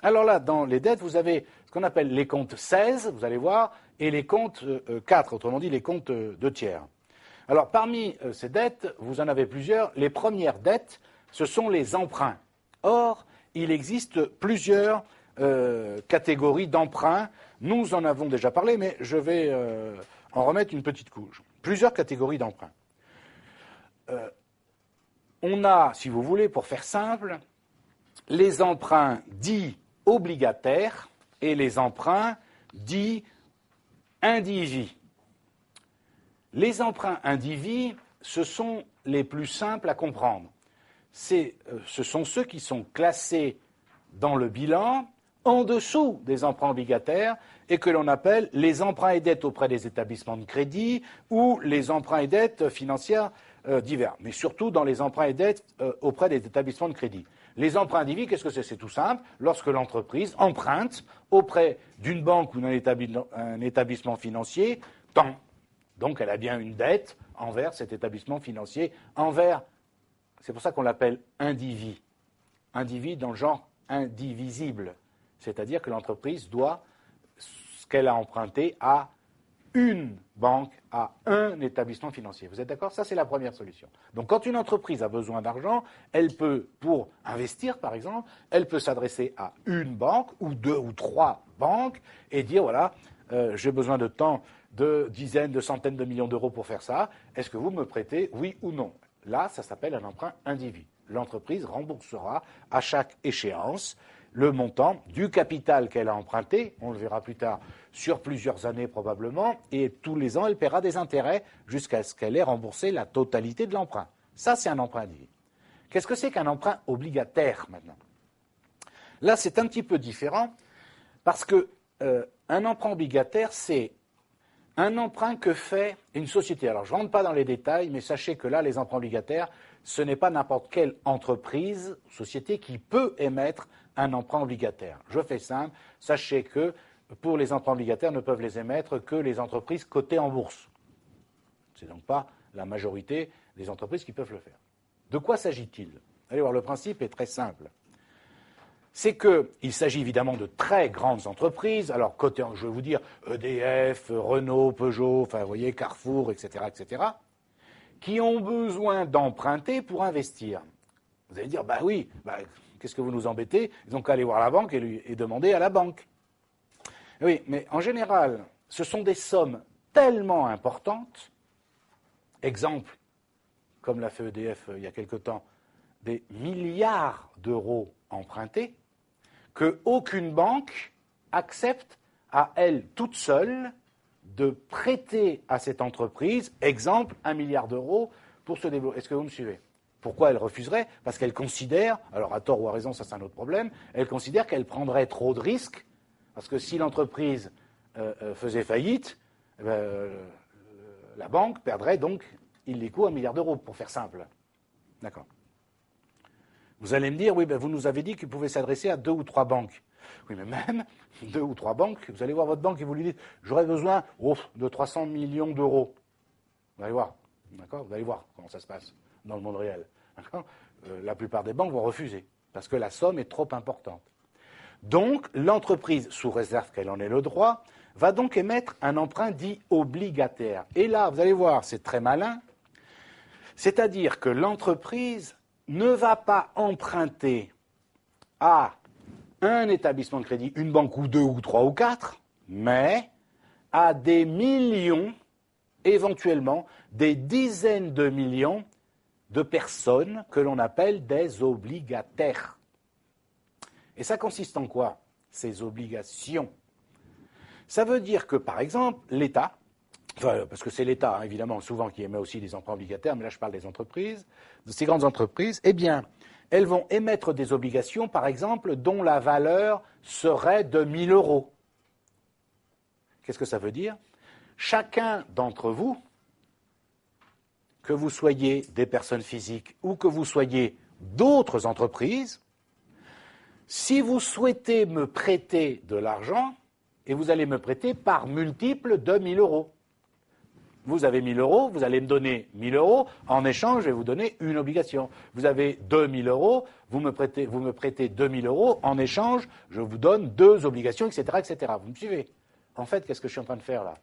Alors là, dans les dettes, vous avez ce qu'on appelle les comptes 16, vous allez voir, et les comptes 4, autrement dit les comptes de tiers. Alors parmi ces dettes, vous en avez plusieurs. Les premières dettes, ce sont les emprunts. Or, il existe plusieurs catégories d'emprunts. Nous en avons déjà parlé, mais je vais en remettre une petite couche. Plusieurs catégories d'emprunts. On a, si vous voulez, pour faire simple, les emprunts dits obligataires et les emprunts dits indivis. Les emprunts indivis, ce sont les plus simples à comprendre. Ce sont ceux qui sont classés dans le bilan en dessous des emprunts obligataires et que l'on appelle les emprunts et dettes auprès des établissements de crédit ou les emprunts et dettes financières divers, mais surtout dans les emprunts et dettes auprès des établissements de crédit. Les emprunts indivis, qu'est-ce que c'est? C'est tout simple. Lorsque l'entreprise emprunte auprès d'une banque ou d'un établissement financier, tant. Donc elle a bien une dette envers cet établissement financier, c'est pour ça qu'on l'appelle indivis. Indivis dans le genre indivisible. C'est-à-dire que l'entreprise doit ce qu'elle a emprunté à une banque, à un établissement financier. Vous êtes d'accord? Ça, c'est la première solution. Donc, quand une entreprise a besoin d'argent, elle peut, pour investir, par exemple, elle peut s'adresser à une banque ou deux ou trois banques et dire, voilà, j'ai besoin de tant, de dizaines, de centaines de millions d'euros pour faire ça. Est-ce que vous me prêtez, oui ou non? Là, ça s'appelle un emprunt individu. L'entreprise remboursera à chaque échéance le montant du capital qu'elle a emprunté, on le verra plus tard, sur plusieurs années probablement, et tous les ans, elle paiera des intérêts jusqu'à ce qu'elle ait remboursé la totalité de l'emprunt. Ça, c'est un emprunt individu. Qu'est-ce que c'est qu'un emprunt obligataire, maintenant? Là, c'est un petit peu différent, parce que un emprunt obligataire, c'est un emprunt que fait une société. Alors, je ne rentre pas dans les détails, mais sachez que là, les emprunts obligataires, ce n'est pas n'importe quelle entreprise, société qui peut émettre un emprunt obligataire. Je fais simple, sachez que pour les emprunts obligataires ne peuvent les émettre que les entreprises cotées en bourse. Ce n'est donc pas la majorité des entreprises qui peuvent le faire. De quoi s'agit-il? Allez voir, le principe est très simple. C'est qu'il s'agit évidemment de très grandes entreprises, alors cotées, je vais vous dire, EDF, Renault, Peugeot, enfin vous voyez, Carrefour, etc., qui ont besoin d'emprunter pour investir. Vous allez dire, bah oui, qu'est-ce que vous nous embêtez? Ils n'ont qu'à aller voir la banque et demander à la banque. Oui, mais en général, ce sont des sommes tellement importantes, exemple, comme l'a fait EDF il y a quelque temps, des milliards d'euros empruntés, qu'aucune banque accepte à elle toute seule de prêter à cette entreprise, exemple, 1 milliard d'euros pour se développer. Est-ce que vous me suivez? Pourquoi elle refuserait? Parce qu'elle considère, alors à tort ou à raison, ça c'est un autre problème, elle considère qu'elle prendrait trop de risques, parce que si l'entreprise faisait faillite, la banque perdrait donc illico 1 milliard d'euros, pour faire simple. D'accord. Vous allez me dire, oui, vous nous avez dit qu'il pouvait s'adresser à 2 ou 3 banques. Oui, mais même 2 ou 3 banques, vous allez voir votre banque et vous lui dites, j'aurais besoin de 300 millions d'euros. Vous allez voir, d'accord? Vous allez voir comment ça se passe dans le monde réel. La plupart des banques vont refuser, parce que la somme est trop importante. Donc, l'entreprise, sous réserve qu'elle en ait le droit, va donc émettre un emprunt dit obligataire. Et là, vous allez voir, c'est très malin, c'est-à-dire que l'entreprise ne va pas emprunter à un établissement de crédit, une banque ou 2 ou 3 ou 4, mais à des millions, éventuellement des dizaines de millions de personnes que l'on appelle des obligataires. Et ça consiste en quoi, ces obligations? Ça veut dire que, par exemple, l'État, parce que c'est l'État, évidemment, souvent qui émet aussi des emprunts obligataires, mais là je parle des entreprises, de ces grandes entreprises, eh bien, elles vont émettre des obligations, par exemple, dont la valeur serait de 1 000 euros. Qu'est-ce que ça veut dire? Chacun d'entre vous, que vous soyez des personnes physiques ou que vous soyez d'autres entreprises, si vous souhaitez me prêter de l'argent, et vous allez me prêter par multiple de 1 000 euros. Vous avez 1 000 euros, vous allez me donner 1 000 euros, en échange, je vais vous donner une obligation. Vous avez 2 000 euros, vous me prêtez 2 000 euros, en échange, je vous donne 2 obligations, etc., etc. Vous me suivez? En fait, qu'est-ce que je suis en train de faire là?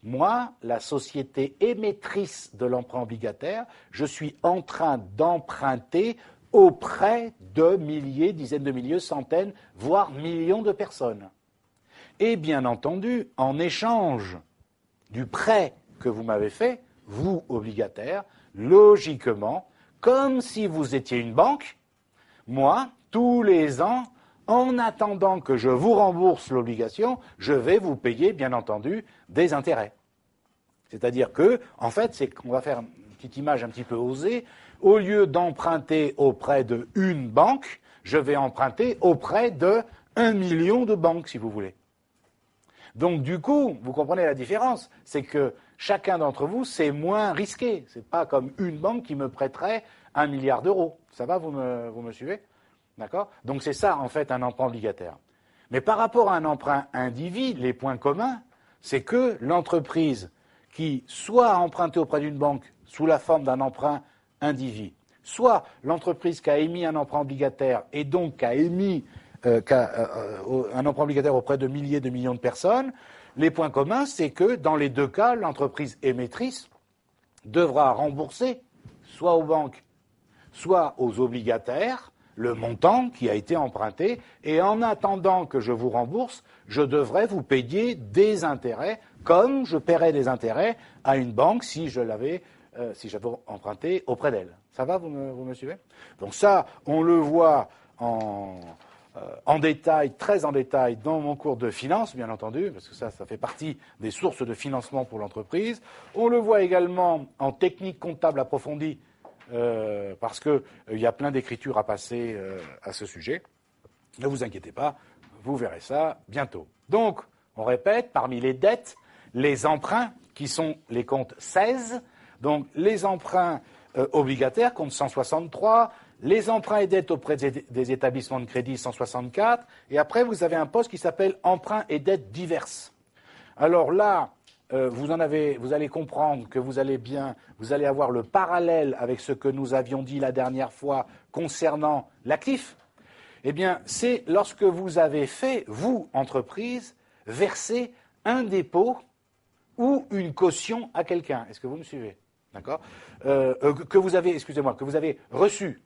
Moi, la société émettrice de l'emprunt obligataire, je suis en train d'emprunter auprès de milliers, dizaines de milliers, centaines, voire millions de personnes. Et bien entendu, en échange du prêt que vous m'avez fait, vous, obligataire, logiquement, comme si vous étiez une banque, moi, tous les ans, en attendant que je vous rembourse l'obligation, je vais vous payer, bien entendu, des intérêts. C'est-à-dire que, en fait, c'est qu'on va faire une petite image un petit peu osée. Au lieu d'emprunter auprès d'une banque, je vais emprunter auprès de 1 million de banques, si vous voulez. Donc, du coup, vous comprenez la différence, c'est que chacun d'entre vous, c'est moins risqué. C'est pas comme une banque qui me prêterait 1 milliard d'euros. Ça va, vous me suivez? D'accord? Donc, c'est ça, en fait, un emprunt obligataire. Mais par rapport à un emprunt individu, les points communs, c'est que l'entreprise qui soit a emprunté auprès d'une banque sous la forme d'un emprunt individu, soit l'entreprise qui a émis un emprunt obligataire et donc qui a émis un emprunt obligataire auprès de milliers de millions de personnes, les points communs, c'est que dans les deux cas, l'entreprise émettrice devra rembourser soit aux banques, soit aux obligataires le montant qui a été emprunté, et en attendant que je vous rembourse, je devrais vous payer des intérêts, comme je paierais des intérêts à une banque si j'avais emprunté auprès d'elle. Ça va, vous me suivez? Donc ça, on le voit en détail, très en détail, dans mon cours de finance, bien entendu, parce que ça fait partie des sources de financement pour l'entreprise. On le voit également en technique comptable approfondie, parce qu'il y a plein d'écritures à passer à ce sujet. Ne vous inquiétez pas, vous verrez ça bientôt. Donc, on répète, parmi les dettes, les emprunts, qui sont les comptes 16, donc les emprunts obligataires, compte 163, les emprunts et dettes auprès des établissements de crédit, 164, et après vous avez un poste qui s'appelle emprunts et dettes diverses. Alors là, vous allez comprendre que vous allez avoir le parallèle avec ce que nous avions dit la dernière fois concernant l'actif. Eh bien, c'est lorsque vous avez fait, vous, entreprise, verser un dépôt ou une caution à quelqu'un. Est-ce que vous me suivez? D'accord? Que vous avez reçu,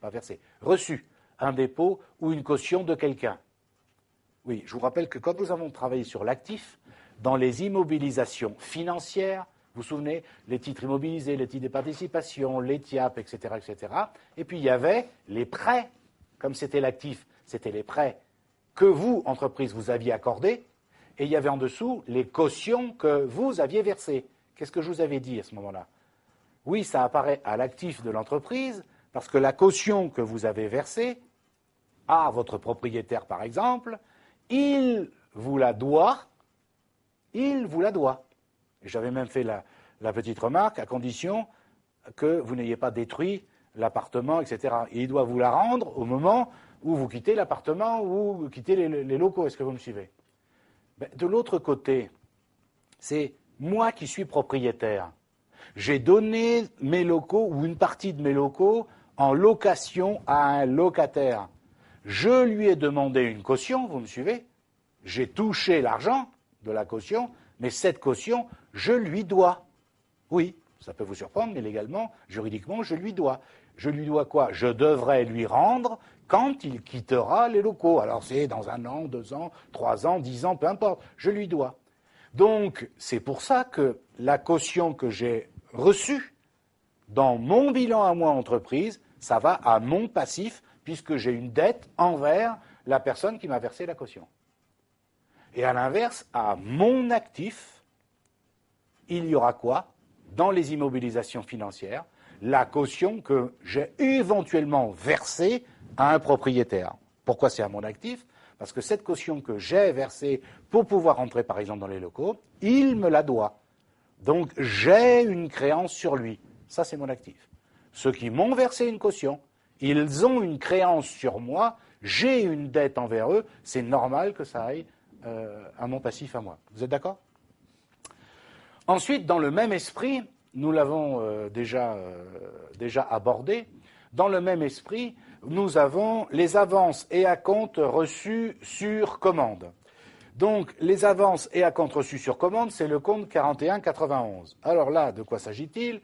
pas versé, reçu un dépôt ou une caution de quelqu'un. Oui, je vous rappelle que quand nous avons travaillé sur l'actif, dans les immobilisations financières, vous vous souvenez, les titres immobilisés, les titres de participation, les TIAP, etc., etc. Et puis il y avait les prêts, comme c'était l'actif, c'était les prêts que vous, entreprise, vous aviez accordés, et il y avait en dessous les cautions que vous aviez versées. Qu'est-ce que je vous avais dit à ce moment-là? Oui, ça apparaît à l'actif de l'entreprise, parce que la caution que vous avez versée à votre propriétaire, par exemple, il vous la doit. Et j'avais même fait la petite remarque, à condition que vous n'ayez pas détruit l'appartement, etc. Et il doit vous la rendre au moment où vous quittez l'appartement ou vous quittez les locaux. Est-ce que vous me suivez? De l'autre côté, c'est moi qui suis propriétaire. J'ai donné mes locaux ou une partie de mes locaux en location à un locataire. Je lui ai demandé une caution, vous me suivez? J'ai touché l'argent de la caution, mais cette caution, je lui dois. Oui, ça peut vous surprendre, mais légalement, juridiquement, je lui dois. Je lui dois quoi? Je devrais lui rendre quand il quittera les locaux. Alors c'est dans 1 an, 2 ans, 3 ans, 10 ans, peu importe, je lui dois. Donc c'est pour ça que la caution que j'ai reçue dans mon bilan à moi entreprise, ça va à mon passif, puisque j'ai une dette envers la personne qui m'a versé la caution. Et à l'inverse, à mon actif, il y aura quoi? Dans les immobilisations financières, la caution que j'ai éventuellement versée à un propriétaire. Pourquoi c'est à mon actif? Parce que cette caution que j'ai versée pour pouvoir entrer, par exemple, dans les locaux, il me la doit. Donc j'ai une créance sur lui. Ça, c'est mon actif. Ceux qui m'ont versé une caution, ils ont une créance sur moi, j'ai une dette envers eux, c'est normal que ça aille à mon passif à moi. Vous êtes d'accord? Ensuite, dans le même esprit, nous l'avons déjà abordé, dans le même esprit, nous avons les avances et acomptes reçus sur commande. Donc, les avances et acomptes reçus sur commande, c'est le compte 4191. Alors là, de quoi s'agit-il?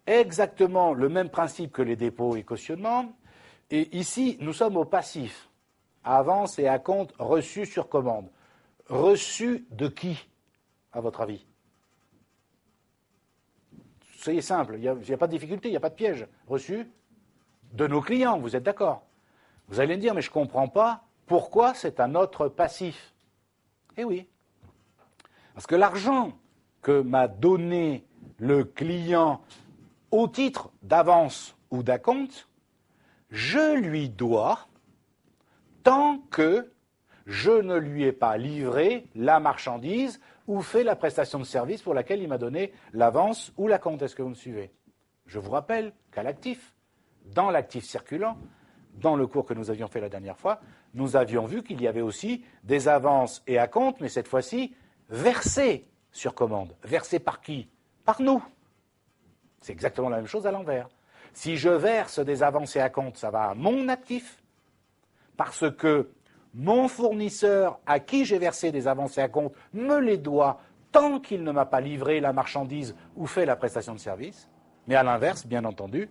Exactement le même principe que les dépôts et cautionnements. Et ici, nous sommes au passif. Avances et acomptes reçus sur commande. Reçus de qui, à votre avis? Soyez simple, il n'y a pas de difficulté, il n'y a pas de piège. Reçus de nos clients, vous êtes d'accord? Vous allez me dire, mais je ne comprends pas pourquoi c'est un autre passif. Eh oui, parce que l'argent que m'a donné le client au titre d'avance ou d'acompte, je lui dois tant que je ne lui ai pas livré la marchandise ou fait la prestation de service pour laquelle il m'a donné l'avance ou l'acompte. Est-ce que vous me suivez? Je vous rappelle qu'à l'actif, dans l'actif circulant, dans le cours que nous avions fait la dernière fois, nous avions vu qu'il y avait aussi des avances et acomptes, mais cette fois-ci versées sur commande. Versées par qui? Par nous. C'est exactement la même chose à l'envers. Si je verse des avances et acomptes, ça va à mon actif, parce que mon fournisseur à qui j'ai versé des avances et acomptes me les doit tant qu'il ne m'a pas livré la marchandise ou fait la prestation de service. Mais à l'inverse, bien entendu,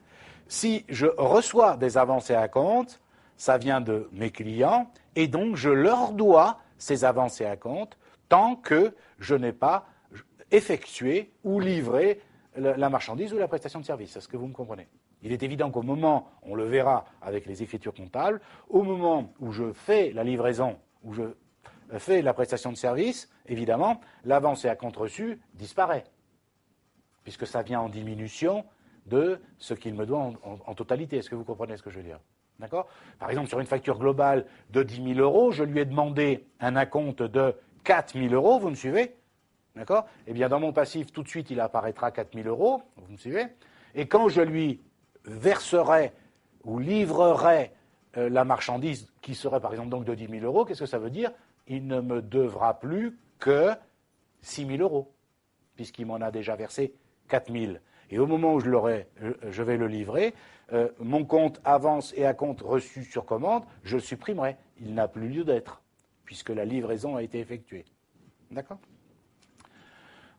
si je reçois des avances et acomptes, ça vient de mes clients, et donc je leur dois ces avances et acomptes tant que je n'ai pas effectué ou livré la marchandise ou la prestation de service. Est-ce que vous me comprenez? Il est évident qu'au moment, on le verra avec les écritures comptables, au moment où je fais la livraison, où je fais la prestation de service, évidemment, l'avance et acompte reçu disparaît, puisque ça vient en diminution de ce qu'il me doit en totalité. Est-ce que vous comprenez ce que je veux dire? D'accord? Par exemple, sur une facture globale de 10 000 euros, je lui ai demandé un acompte de 4 000 euros, vous me suivez? D'accord? Eh bien, dans mon passif, tout de suite, il apparaîtra 4 000 euros, vous me suivez? Et quand je lui verserai ou livrerai la marchandise qui serait, par exemple, donc de 10 000 euros, qu'est-ce que ça veut dire? Il ne me devra plus que 6 000 euros, puisqu'il m'en a déjà versé 4 000. Et au moment où je vais le livrer, mon compte avance et acompte reçu sur commande, je le supprimerai. Il n'a plus lieu d'être, puisque la livraison a été effectuée. D'accord?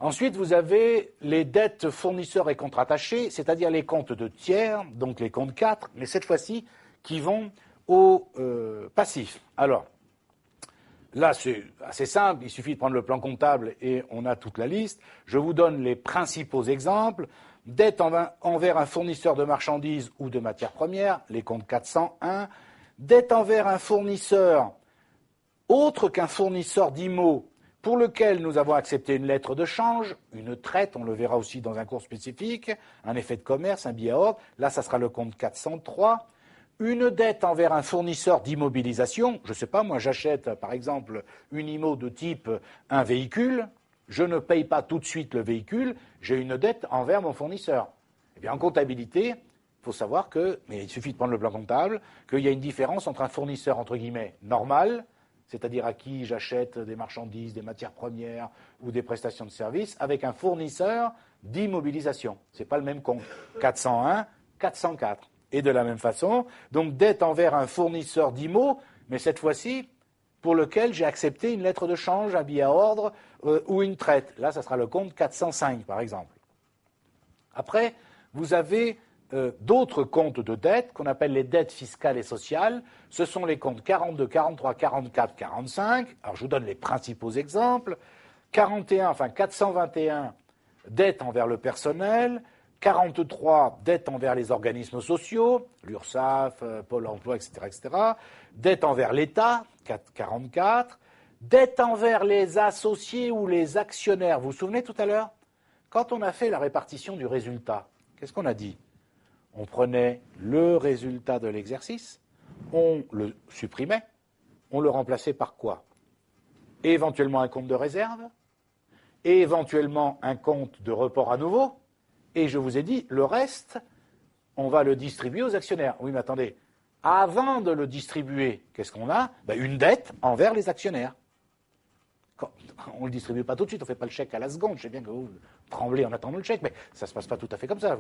Ensuite, vous avez les dettes fournisseurs et comptes rattachés, c'est-à-dire les comptes de tiers, donc les comptes 4, mais cette fois-ci, qui vont au passif. Alors, là, c'est assez simple, il suffit de prendre le plan comptable et on a toute la liste. Je vous donne les principaux exemples. Dette envers un fournisseur de marchandises ou de matières premières, les comptes 401. Dette envers un fournisseur autre qu'un fournisseur d'IMO pour lequel nous avons accepté une lettre de change, une traite, on le verra aussi dans un cours spécifique, un effet de commerce, un billet à ordre. Là, ça sera le compte 403. Une dette envers un fournisseur d'immobilisation, je ne sais pas, moi j'achète par exemple une IMO de type un véhicule, je ne paye pas tout de suite le véhicule, j'ai une dette envers mon fournisseur. Eh bien en comptabilité, il faut savoir que, mais il suffit de prendre le plan comptable, qu'il y a une différence entre un fournisseur entre guillemets normal, c'est-à-dire à qui j'achète des marchandises, des matières premières ou des prestations de services, avec un fournisseur d'immobilisation. Ce n'est pas le même compte. 401, 404. Et de la même façon, donc dette envers un fournisseur d'IMO, mais cette fois-ci, pour lequel j'ai accepté une lettre de change, un billet à ordre ou une traite. Là, ça sera le compte 405, par exemple. Après, vous avez d'autres comptes de dette qu'on appelle les dettes fiscales et sociales. Ce sont les comptes 42, 43, 44, 45. Alors, je vous donne les principaux exemples. 421, dette envers le personnel. 43, dette envers les organismes sociaux, l'URSSAF, Pôle emploi, etc., etc. Dette envers l'État, 44. Dette envers les associés ou les actionnaires. Vous vous souvenez tout à l'heure? Quand on a fait la répartition du résultat, qu'est-ce qu'on a dit? On prenait le résultat de l'exercice, on le supprimait, on le remplaçait par quoi? Éventuellement un compte de réserve, éventuellement un compte de report à nouveau, et je vous ai dit, le reste, on va le distribuer aux actionnaires. Oui, mais attendez, avant de le distribuer, qu'est-ce qu'on a? Une dette envers les actionnaires. On ne le distribue pas tout de suite, on ne fait pas le chèque à la seconde. Je sais bien que vous tremblez en attendant le chèque, mais ça ne se passe pas tout à fait comme ça. Un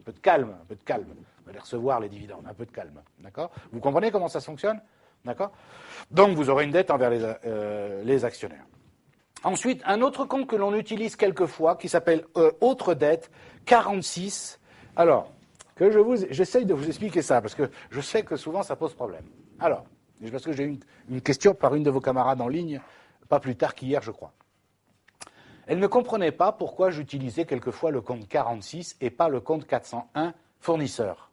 peu de calme, un peu de calme. Vous allez recevoir les dividendes, un peu de calme. D'accord ? Vous comprenez comment ça fonctionne ? D'accord ? Donc vous aurez une dette envers les actionnaires. Ensuite, un autre compte que l'on utilise quelquefois, qui s'appelle autre dette, 46. Alors, j'essaye de vous expliquer ça, parce que je sais que souvent ça pose problème. Alors, parce que j'ai eu une question par une de vos camarades en ligne, pas plus tard qu'hier, je crois. Elle ne comprenait pas pourquoi j'utilisais quelquefois le compte 46 et pas le compte 401 fournisseur.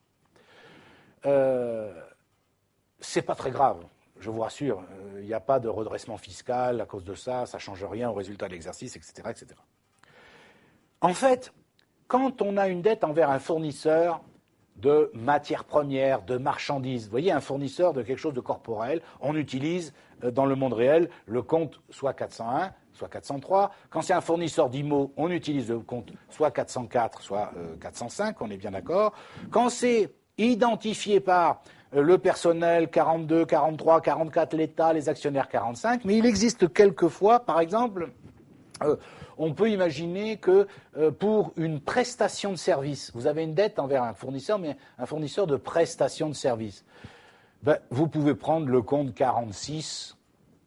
C'est pas très grave, je vous rassure. Il n'y a pas de redressement fiscal à cause de ça, ça ne change rien au résultat de l'exercice, etc., etc. En fait, quand on a une dette envers un fournisseur de matières premières, de marchandises, vous voyez, un fournisseur de quelque chose de corporel, on utilise dans le monde réel le compte soit 401, soit 403. Quand c'est un fournisseur d'IMO, on utilise le compte soit 404, soit 405, on est bien d'accord. Quand c'est identifié par le personnel 42, 43, 44, l'État, les actionnaires 45, mais il existe quelquefois, par exemple, on peut imaginer que pour une prestation de service, vous avez une dette envers un fournisseur, mais un fournisseur de prestation de service. Ben, vous pouvez prendre le compte 46,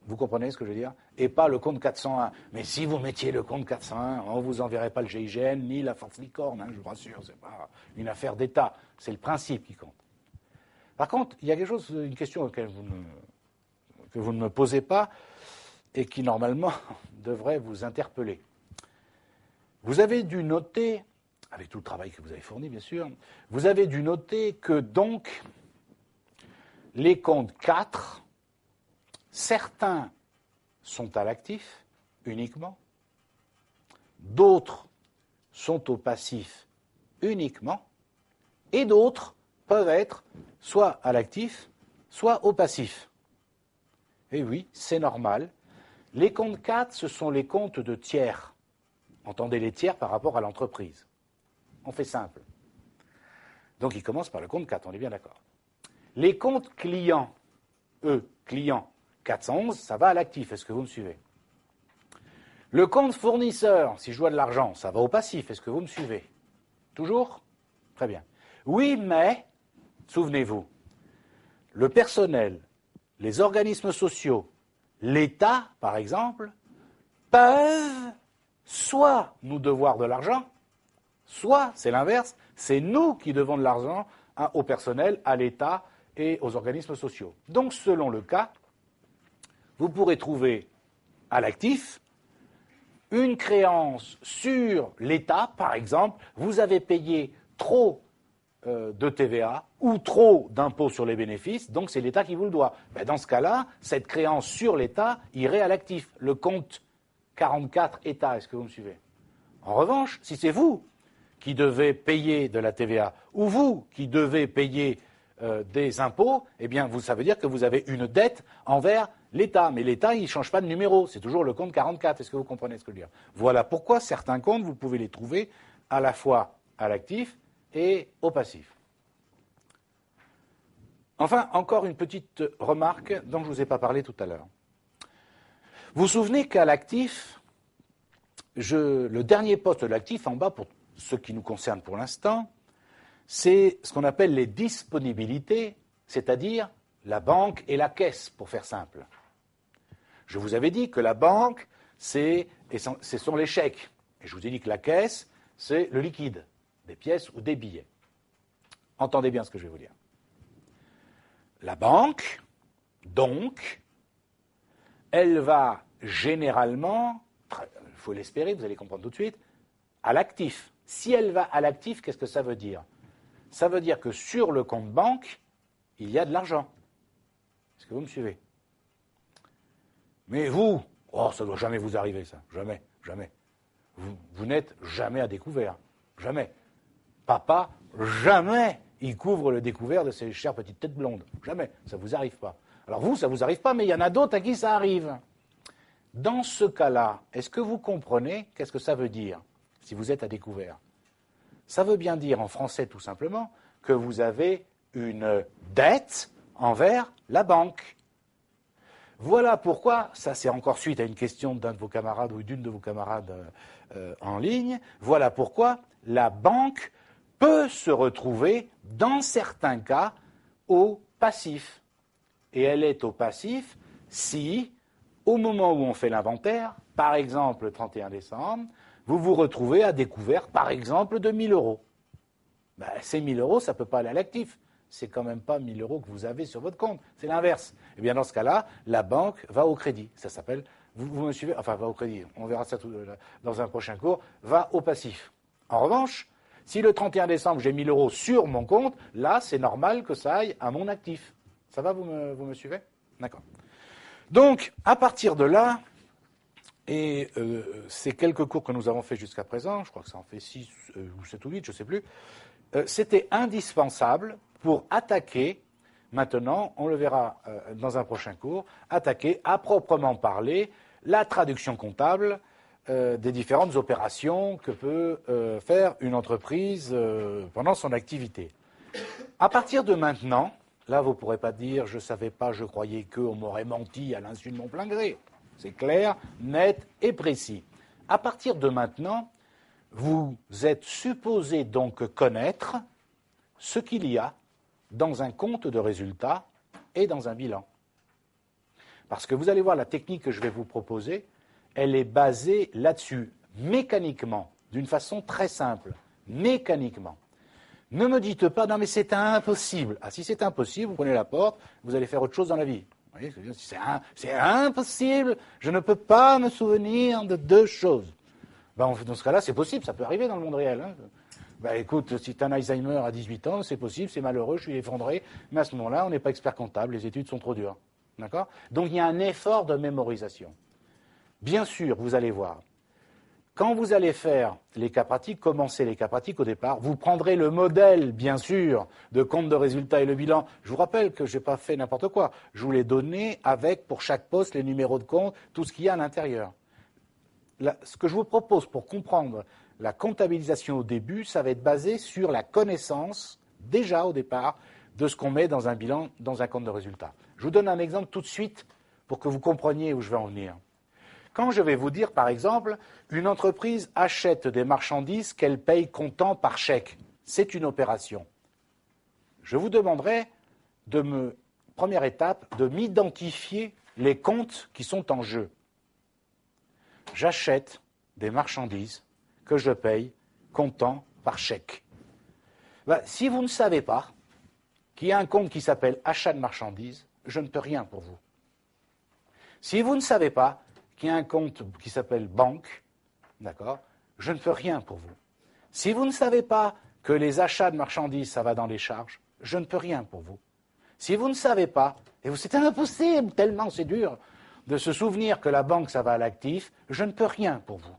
vous comprenez ce que je veux dire, et pas le compte 401. Mais si vous mettiez le compte 401, on ne vous enverrait pas le GIGN ni la force licorne, je vous rassure, ce n'est pas une affaire d'État, c'est le principe qui compte. Par contre, il y a une question que vous ne me posez pas et qui normalement devrait vous interpeller. Vous avez dû noter, avec tout le travail que vous avez fourni bien sûr, vous avez dû noter que donc les comptes 4, certains sont à l'actif uniquement, d'autres sont au passif uniquement, et d'autres peuvent être soit à l'actif, soit au passif. Et oui, c'est normal. Les comptes 4, ce sont les comptes de tiers. Entendez les tiers par rapport à l'entreprise. On fait simple. Donc ils commencent par le compte 4, on est bien d'accord. Les comptes clients, clients 411, ça va à l'actif, est-ce que vous me suivez? Le compte fournisseur, si je dois de l'argent, ça va au passif, est-ce que vous me suivez? Toujours? Très bien. Oui, mais, souvenez-vous, le personnel, les organismes sociaux, l'État, par exemple, peuvent soit nous devoir de l'argent, soit, c'est l'inverse, c'est nous qui devons de l'argent au personnel, à l'État et aux organismes sociaux. Donc, selon le cas, vous pourrez trouver à l'actif une créance sur l'État, par exemple, vous avez payé trop de TVA ou trop d'impôts sur les bénéfices, donc c'est l'État qui vous le doit. Ben dans ce cas-là, cette créance sur l'État irait à l'actif, le compte 44 État, est-ce que vous me suivez? En revanche, si c'est vous qui devez payer de la TVA ou vous qui devez payer des impôts, eh bien, ça veut dire que vous avez une dette envers l'État. Mais l'État, il ne change pas de numéro, c'est toujours le compte 44. Est-ce que vous comprenez ce que je veux dire? Voilà pourquoi certains comptes, vous pouvez les trouver à la fois à l'actif et au passif. Enfin, encore une petite remarque dont je ne vous ai pas parlé tout à l'heure. Vous vous souvenez qu'à l'actif, le dernier poste de l'actif en bas, pour ce qui nous concerne pour l'instant, c'est ce qu'on appelle les disponibilités, c'est-à-dire la banque et la caisse, pour faire simple. Je vous avais dit que la banque, ce sont les chèques. Et je vous ai dit que la caisse, c'est le liquide, des pièces ou des billets. Entendez bien ce que je vais vous dire. La banque, donc, elle va généralement, il faut l'espérer, vous allez comprendre tout de suite, à l'actif. Si elle va à l'actif, qu'est-ce que ça veut dire? Ça veut dire que sur le compte banque, il y a de l'argent. Est-ce que vous me suivez? Mais vous, ça ne doit jamais vous arriver, ça. Jamais, jamais. Vous n'êtes jamais à découvert. Jamais. Papa, jamais il couvre le découvert de ses chères petites têtes blondes. Jamais. Ça ne vous arrive pas. Alors vous, ça ne vous arrive pas, mais il y en a d'autres à qui ça arrive. Dans ce cas-là, est-ce que vous comprenez qu'est-ce que ça veut dire, si vous êtes à découvert? Ça veut bien dire, en français tout simplement, que vous avez une dette envers la banque. Voilà pourquoi, ça c'est encore suite à une question d'un de vos camarades ou d'une de vos camarades en ligne, voilà pourquoi la banque peut se retrouver, dans certains cas, au passif. Et elle est au passif si, au moment où on fait l'inventaire, par exemple le 31 décembre, vous vous retrouvez à découvert, par exemple, de 1 000 euros. Ben, ces 1 000 euros, ça ne peut pas aller à l'actif. C'est quand même pas 1 000 euros que vous avez sur votre compte. C'est l'inverse. Eh bien, dans ce cas-là, la banque va au crédit. Ça s'appelle, vous me suivez, enfin, va au crédit. On verra ça dans un prochain cours. Va au passif. En revanche, si le 31 décembre, j'ai 1 000 euros sur mon compte, là, c'est normal que ça aille à mon actif. Ça va, vous me suivez? D'accord. Donc, à partir de là, et ces quelques cours que nous avons fait jusqu'à présent, je crois que ça en fait 6 ou 7 ou 8, je ne sais plus, c'était indispensable pour attaquer, maintenant, on le verra dans un prochain cours, attaquer à proprement parler la traduction comptable des différentes opérations que peut faire une entreprise pendant son activité. À partir de maintenant, là vous ne pourrez pas dire « je ne savais pas, je croyais qu'on m'aurait menti à l'insu de mon plein gré ». C'est clair, net et précis. À partir de maintenant, vous êtes supposé donc connaître ce qu'il y a dans un compte de résultats et dans un bilan. Parce que vous allez voir, la technique que je vais vous proposer, elle est basée là-dessus, mécaniquement, d'une façon très simple, mécaniquement. Ne me dites pas, non mais c'est impossible. Ah, si c'est impossible, vous prenez la porte, vous allez faire autre chose dans la vie. Vous voyez, c'est impossible, je ne peux pas me souvenir de 2 choses. Ben, dans ce cas-là, c'est possible, ça peut arriver dans le monde réel. Hein. Ben, écoute, si tu as un Alzheimer à 18 ans, c'est possible, c'est malheureux, je suis effondré, mais à ce moment-là, on n'est pas expert comptable, les études sont trop dures. D'accord? Donc il y a un effort de mémorisation. Bien sûr, vous allez voir, quand vous allez faire les cas pratiques, commencer les cas pratiques au départ, vous prendrez le modèle, bien sûr, de compte de résultat et le bilan. Je vous rappelle que je n'ai pas fait n'importe quoi. Je vous l'ai donné avec, pour chaque poste, les numéros de compte, tout ce qu'il y a à l'intérieur. Ce que je vous propose pour comprendre la comptabilisation au début, ça va être basé sur la connaissance, déjà au départ, de ce qu'on met dans un bilan, dans un compte de résultat. Je vous donne un exemple tout de suite pour que vous compreniez où je vais en venir. Quand je vais vous dire, par exemple, une entreprise achète des marchandises qu'elle paye comptant par chèque, c'est une opération. Je vous demanderai, première étape, de m'identifier les comptes qui sont en jeu. J'achète des marchandises que je paye comptant par chèque. Ben, si vous ne savez pas qu'il y a un compte qui s'appelle achat de marchandises, je ne peux rien pour vous. Si vous ne savez pas qu'il y a un compte qui s'appelle banque, d'accord, je ne peux rien pour vous. Si vous ne savez pas que les achats de marchandises, ça va dans les charges, je ne peux rien pour vous. Si vous ne savez pas, et c'est impossible, tellement c'est dur, de se souvenir que la banque, ça va à l'actif, je ne peux rien pour vous.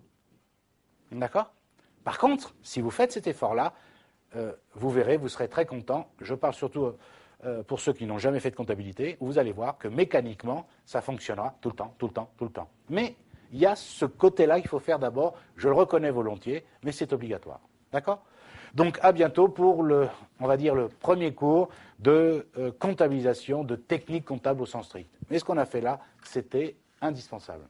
D'accord? Par contre, si vous faites cet effort-là, vous verrez, vous serez très content. Je parle surtout pour ceux qui n'ont jamais fait de comptabilité, vous allez voir que mécaniquement, ça fonctionnera tout le temps, tout le temps, tout le temps. Mais il y a ce côté-là qu'il faut faire d'abord, je le reconnais volontiers, mais c'est obligatoire. D'accord? Donc à bientôt pour on va dire le premier cours de comptabilisation, de technique comptable au sens strict. Mais ce qu'on a fait là, c'était indispensable.